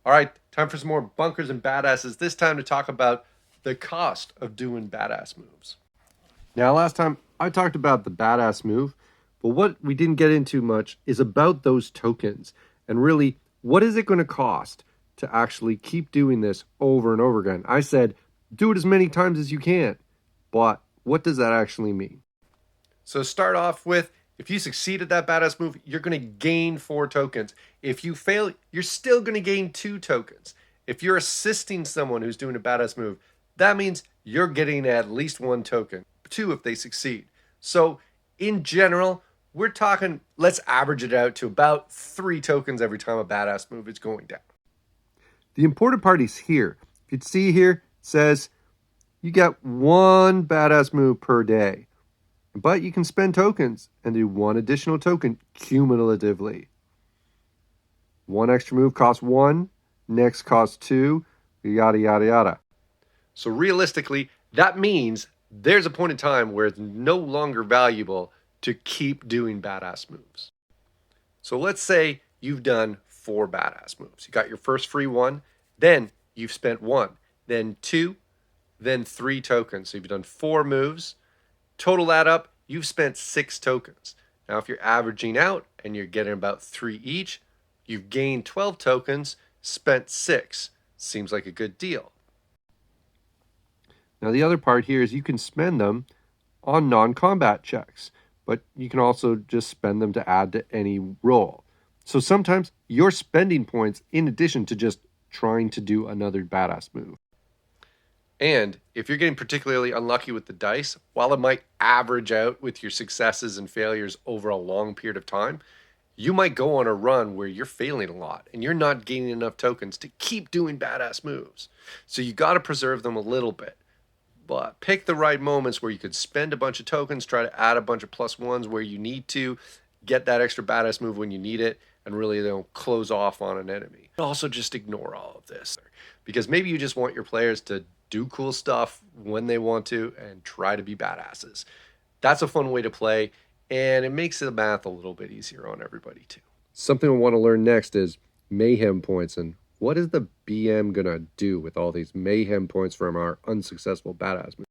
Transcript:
All right, time for some more bunkers and badasses. This time to talk about the cost of doing badass moves. Now, last time I talked about the badass move, but what we didn't get into much is about those tokens and really what is it going to cost to actually keep doing this over and over again. I said, do it as many times as you can, but what does that actually mean? So start off with, if you succeed at that badass move, you're going to gain 4 tokens. If you fail, you're still going to gain 2 tokens. If you're assisting someone who's doing a badass move, that means you're getting at least 1 token. 2 if they succeed. So in general, we're talking, let's average it out to about 3 tokens every time a badass move is going down. The important part is here. If you see here, it says you get 1 badass move per day. But you can spend tokens and do 1 additional token cumulatively. 1 extra move costs 1, next costs 2, yada, yada, yada. So realistically, that means there's a point in time where it's no longer valuable to keep doing badass moves. So let's say you've done 4 badass moves. You got your first free 1, then you've spent 1, then 2, then 3 tokens. So you've done 4 moves. Total that up, you've spent 6 tokens. Now, if you're averaging out and you're getting about 3 each, you've gained 12 tokens, spent 6. Seems like a good deal. Now, the other part here is you can spend them on non-combat checks, but you can also just spend them to add to any roll. So sometimes you're spending points in addition to just trying to do another badass move. And if you're getting particularly unlucky with the dice, while it might average out with your successes and failures over a long period of time, you might go on a run where you're failing a lot and you're not gaining enough tokens to keep doing badass moves. So you got to preserve them a little bit. But pick the right moments where you could spend a bunch of tokens, try to add a bunch of +1s where you need to, get that extra badass move when you need it, and really close off on an enemy. Also, just ignore all of this because maybe you just want your players to do cool stuff when they want to and try to be badasses. That's a fun way to play, and it makes the math a little bit easier on everybody too. Something I want to learn next is mayhem points, and what is the BM gonna do with all these mayhem points from our unsuccessful badass moves?